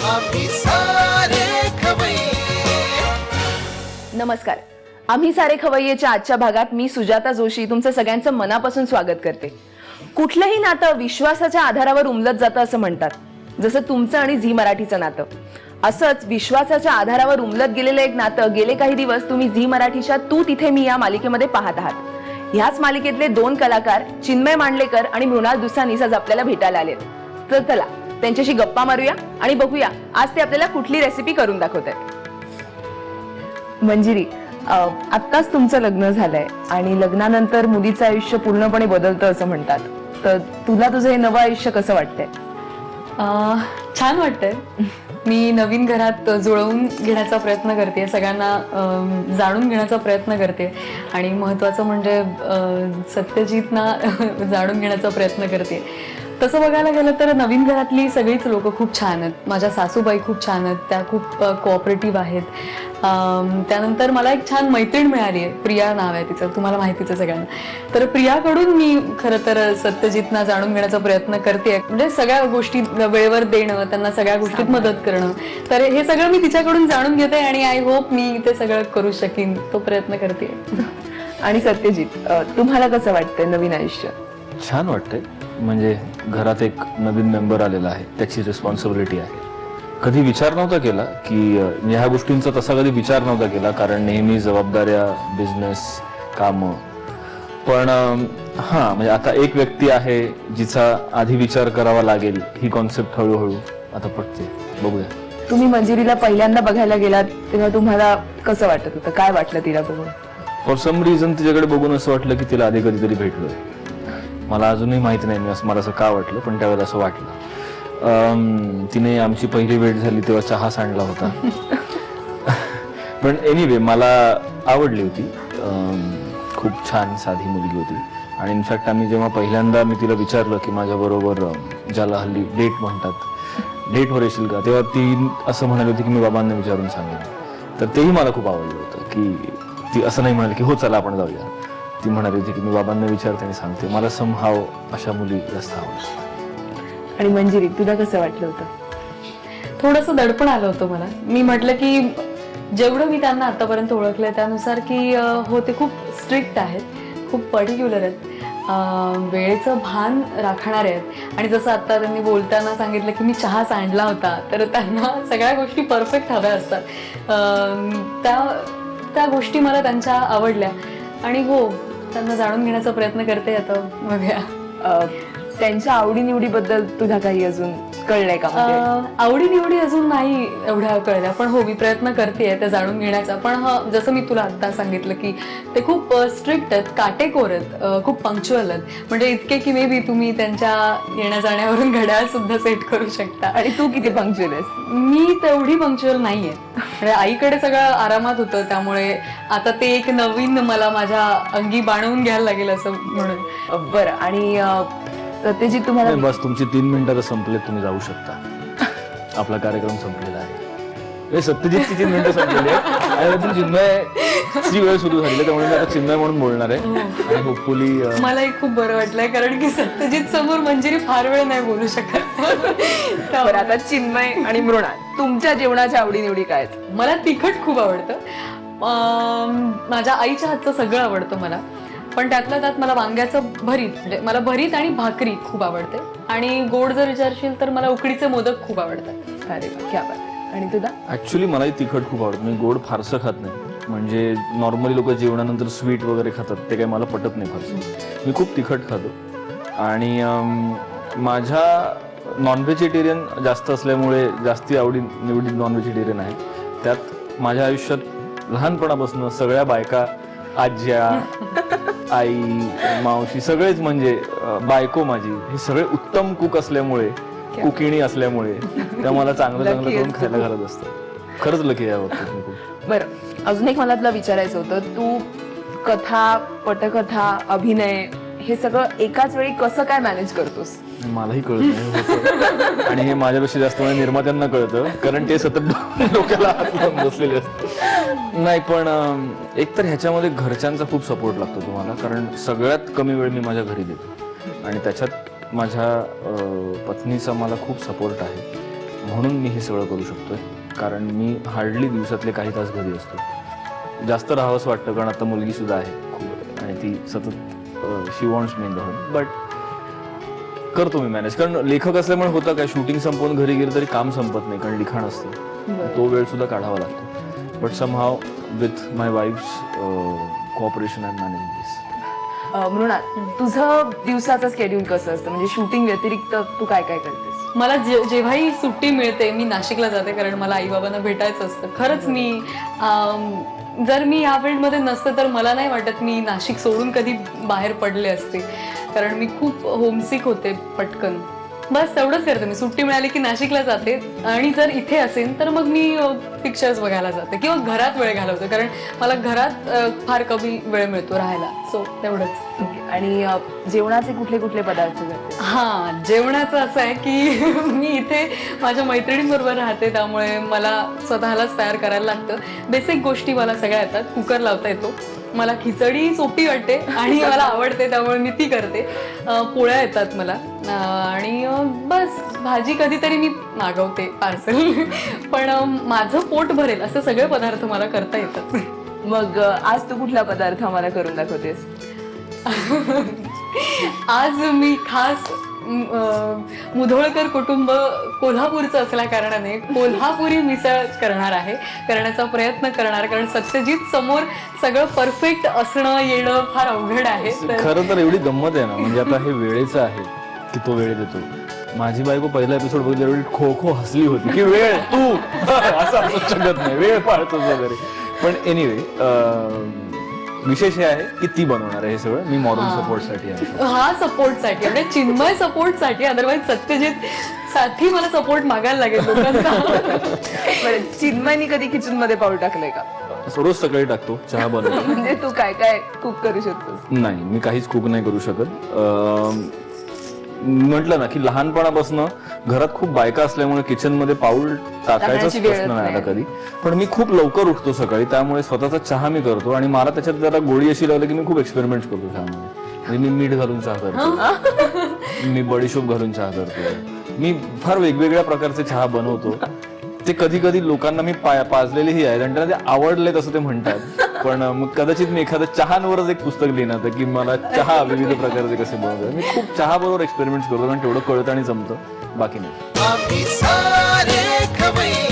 आम्ही सारे खवय्ये. नमस्कार. आम्ही सारे खवय्येच्या आजच्या भागात मी सुजाता जोशी तुमचं सगळ्यांचं मनापासून स्वागत करते. कुठलंही नातं विश्वासाच्या आधारावर उमलत जातं असं म्हणतात, जसं तुमचं आणि झी मराठीचं नातं. असंच विश्वासाच्या आधारावर उमलत गेलेलं एक नातं गेले काही दिवस तुम्ही झी मराठीच्या तू तिथे मी या मालिकेमध्ये पाहत आहात. ह्याच मालिकेतले दोन कलाकार चिन्मय मांडलेकर आणि मृणाल दुसानीस आज आपल्याला भेटायला आलेत. तर चला त्यांच्याशी गप्पा मारूया आणि बघूया आज ते आपल्याला कुठली रेसिपी करून दाखवत आहेत. मंजिरी, आत्ताच तुमचं लग्न झालंय आणि लग्नानंतर मुलीचं आयुष्य पूर्णपणे बदलतं असं म्हणतात. तर तुला तुझं हे नवं आयुष्य कसं वाटतंय? छान वाटतंय. मी नवीन घरात जुळवून घेण्याचा प्रयत्न करते, सगळ्यांना जाणून घेण्याचा प्रयत्न करते आणि महत्त्वाचं म्हणजे सत्यजितना जाणून घेण्याचा प्रयत्न करते. तसं बघायला गेलं तर नवीन घरातली सगळीच लोक खूप छान आहेत. माझ्या सासूबाई खूप छान आहेत, त्या खूप कोऑपरेटिव्ह आहेत. त्यानंतर मला एक छान मैत्रीण मिळाली आहे, प्रिया नाव आहे तिचं, तुम्हाला माहितीच आहे सगळ्यांना. तर प्रियाकडून मी खरं तर सत्यजितना जाणून घेण्याचा प्रयत्न करते, म्हणजे सगळ्या गोष्टी वेळेवर देणं, त्यांना सगळ्या गोष्टीत मदत करणं. तर हे सगळं मी तिच्याकडून जाणून घेते आणि आय होप मी ते सगळं करू शकीन, तो प्रयत्न करते. आणि सत्यजित, तुम्हाला कसं वाटतंय नवीन आयुष्य? छान वाटतंय. म्हणजे घरात एक नवीन मेंबर आलेला आहे, त्याची रिस्पॉन्सिबिलिटी आहे. कधी विचार नव्हता केला की ह्या गोष्टींचा तसा कधी विचार नव्हता केला, कारण नेहमी जबाबदाऱ्या, बिझनेस, कामं. पण हां, म्हणजे आता एक व्यक्ती आहे जिचा आधी विचार करावा लागेल, ही कॉन्सेप्ट हळूहळू आता पटते. बघूया. तुम्ही मंजिरीला पहिल्यांदा बघायला गेलात तेव्हा तुम्हाला कसं वाटत होतं? काय वाटलं तिला बघून? फॉर सम रिझन तिच्याकडे बघून असं वाटलं की तिला आधी कधीतरी भेटलोय. मला अजूनही माहिती नाही मला असं का वाटलं, पण त्यावेळेला असं वाटलं. तिने आमची पहिली भेट झाली तेव्हा चहा सांडला होता. पण एनिवे मला आवडली होती. खूप छान साधी मुलगी होती. आणि इनफॅक्ट आम्ही जेव्हा पहिल्यांदा मी तिला विचारलं की माझ्याबरोबर ज्याला हल्ली डेट म्हणतात, डेटवर येशील का, तेव्हा ती असं म्हणाली होती की मी बाबांना विचारून सांगेन. तर तेही मला खूप आवडलं होतं की ती असं नाही म्हणाली की हो चला आपण जाऊया. ती म्हणाली होती की मी बाबांना विचारते आणि सांगते. मला समहाव अशा मुली जास्त आवडतात. आणि मंजिरी, तुला कसं वाटलं होतं? थोडंसं दडपण आलं होतं मला. मी म्हटलं की जेवढं मी त्यांना आतापर्यंत ओळखलंय त्यानुसार की हो, ते खूप स्ट्रिक्ट आहेत, खूप पर्टिक्युलर आहेत, वेळेचं भान राखणारे आहेत. आणि जसं आता त्यांनी बोलताना सांगितलं की मी चहा सांडला होता, तर त्यांना सगळ्या गोष्टी परफेक्ट हव्या असतात. त्या गोष्टी मला त्यांच्या आवडल्या. आणि हो, त्यांना जाणून घेण्याचा प्रयत्न करते आता, बघूया. त्यांच्या आवडीनिवडीबद्दल तुला काही अजून कळलंय का? आवडीनिवडी अजून नाही एवढ्या कळल्या, पण हो, मी प्रयत्न करते त्या जाणून घेण्याचा. पण जसं मी तुला आता सांगितलं की ते खूप स्ट्रिक्ट आहेत, काटेकोर आहेत, खूप पंक्च्युअल आहेत. म्हणजे इतके की मे बी तुम्ही त्यांच्या येण्या जाण्यावरून घड्याळ सुद्धा सेट करू शकता. आणि तू किती पंक्च्युअल आहेस? मी तेवढी पंक्च्युअल नाहीये. म्हणजे आईकडे सगळं आरामात होतं, त्यामुळे आता ते एक नवीन मला माझ्या अंगी बाणवून घ्यायला लागेल असं म्हणून. बरं. आणि सत्यजित, तुम्हाला बस तुमची 3 मिनिटं संपले, तुम्ही जाऊ शकता. आपला कार्यक्रम संपलेला आहे. सत्यजितची 3 मिनिटं संपलेली आहे आणि चिन्मयची वेळ सुरू झाली, त्यामुळे मी आता चिन्मय म्हणून बोलणार आहे. आणि होपफुली मलाही खूप बरं वाटलंय, कारण की सत्यजित समोर मंजिरी फार वेळ नाही बोलू शकत. बरं, आता चिन्मय आणि मृणाल, तुमच्या जेवणाच्या आवडीनिवडी काय आहेत? मला तिखट खूप आवडतं. माझ्या आईच्या हातचं सगळं आवडतं मला. पण त्यातल्या त्यात मला वांग्याचं भरीत, म्हणजे मला भरीत आणि भाकरी खूप आवडते. आणि गोड जर विचारशील तर मला उकडीचे मोदक खूप आवडतात. अरे वा, क्या बात आहे. आणि तुला? ऍक्च्युली मलाही तिखट खूप आवडतं. मी गोड फारसं खात नाही. म्हणजे नॉर्मली लोक जेवणानंतर स्वीट वगैरे खातात, ते काही मला पटत नाही फारसं. मी खूप तिखट खातो. आणि माझ्या नॉनव्हेजिटेरियन जास्त असल्यामुळे जास्ती आवडी निवडी नॉनव्हेजिटेरियन आहे. त्यात माझ्या आयुष्यात लहानपणापासून सगळ्या बायका, आज्या, आई, मावशी, सगळेच म्हणजे बायको माझी, हे सगळे उत्तम कुक असल्यामुळे, कुकिणी असल्यामुळे त्या मला चांगलं चांगलं करून खायला घालत असतं. खरंच लकी आहे खूप. बरं, अजून एक मला तुला विचारायचं होतं. तू कथा, पटकथा, अभिनय हे सगळं एकाच वेळी कसं काय मॅनेज करतोस? मलाही कळत नाही. आणि हे माझ्यापेक्षा जास्त मला निर्मात्यांना कळतं, कारण ते सतत डोक्याला हात लावून बसलेले असतात. नाही, पण एकतर ह्याच्यामध्ये घरच्यांचा खूप सपोर्ट लागतो तुम्हाला, कारण सगळ्यात कमी वेळ मी माझ्या घरी देतो आणि त्याच्यात माझ्या पत्नीचा मला खूप सपोर्ट आहे. म्हणून मी हे सगळं करू शकतोय, कारण मी हार्डली दिवसातले काही तास घरी असतो. जास्त राहावंसं वाटतं कारण आता मुलगी सुद्धा आहे खूप, आणि ती सतत she wants me in the home, but करतो मी मॅनेज. कारण लेखक असल्यामुळे होतं काय, शूटिंग संपवून घरी गेलं तरी काम संपत नाही कारण लिखाण असतं, तो वेळ सुद्धा काढावा लागतो. But somehow with my wife's cooperation and managing this. Mrinal, तुझं दिवसाचं शेड्यूल कसं असतं? म्हणजे शूटिंग व्यतिरिक्त तू काय काय करतेस? मला जेव्हाही सुट्टी मिळते मी नाशिकला जाते, कारण मला आई बाबांना भेटायचं असतं. खरंच मी जर मी ह्या फील्डमध्ये नसते तर मला नाही वाटत मी नाशिक सोडून कधी बाहेर पडले असते, कारण मी खूप होमसिक होते पटकन. बस तेवढंच करते मी. सुट्टी मिळाली की नाशिकला जाते, आणि जर इथे असेल तर मग मी पिक्चर्स बघायला जाते किंवा घरात वेळ घालवते, कारण मला घरात फार कमी वेळ मिळतो राहायला. सो तेवढंच. आणि जेवणाचे कुठले कुठले पदार्थ करते? हां, जेवणाचं असं आहे की मी इथे माझ्या मैत्रिणींबरोबर राहते, त्यामुळे मला स्वतःलाच तयार करायला लागतं. बेसिक गोष्टी मला सगळ्या येतात. कुकर लावता येतो, मला खिचडी सोपी वाटते आणि मला आवडते त्यामुळे मी ती करते. पोळ्या येतात मला, आणि बस भाजी कधीतरी मी मागवते पार्सल. पण माझं पोट भरेल असे सगळे पदार्थ मला करता येतात. मग आज तू कुठला पदार्थ आम्हाला करून दाखवतेस? आज मी खास मुधोळकर कुटुंब कोल्हापूरचं असल्या कारणाने कोल्हापुरी मिसळ करण्याचा प्रयत्न करणार, कारण सत्यजित समोर सगळं परफेक्ट असणं येणं फार अवघड आहे. खरं तर एवढी गंमत आहे ना, म्हणजे आता हे वेळेचं आहे की तो वेळ देतो. माझी बायको पहिला एपिसोड बघितला एवढी खो खो हसली होती की वेळ तू असं असू शकत नाही, वेळ पाळतोस वगैरे. पण एनिवे विशेष हे आहे की ती बनवणार आहे हे सगळं. मी मॉरल सपोर्टसाठी आहे. हा सपोर्टसाठी, म्हणजे चिन्मय सपोर्टसाठी. अदरवाईज सत्यजित साठी मला सपोर्ट मागायला लागेल लोकांचा. बरं, चिन्मयनी कधी किचन मध्ये पाऊल टाकलंय का? रोज सकाळी टाकतो, चहा बनवतो. म्हणजे तू काय काय कुक करू शकतोस? नाही, मी काहीच कुक नाही करू शकत. म्हटलं ना की लहानपणापासून घरात खूप बायका असल्यामुळे किचन मध्ये पाऊल टाकायचाच प्रश्न नाही आला कधी. पण मी खूप लवकर उठतो सकाळी, त्यामुळे स्वतःचा चहा मी करतो, आणि मला त्याच्यात जरा गोळी अशी लागली की मी खूप एक्सपेरिमेंट करतो चहामध्ये. म्हणजे मी मीठ घालून चहा करतो, मी बडीशोप घालून चहा करतो, मी फार वेगवेगळ्या प्रकारचे चहा बनवतो. ते कधी कधी लोकांना मी पाजलेलेही आहेत आणि त्यांना ते आवडले तसं ते म्हणतात. पण मग कदाचित मी एखादं चहांवरच एक पुस्तक लिहिणार की मला चहा विविध प्रकारचे कसे बनवतात. मी खूप चहा बरोबर एक्सपेरिमेंट करतो, कारण तेवढं कळतं आणि जमतं, बाकी नाही. आम्ही सारे खवय्ये.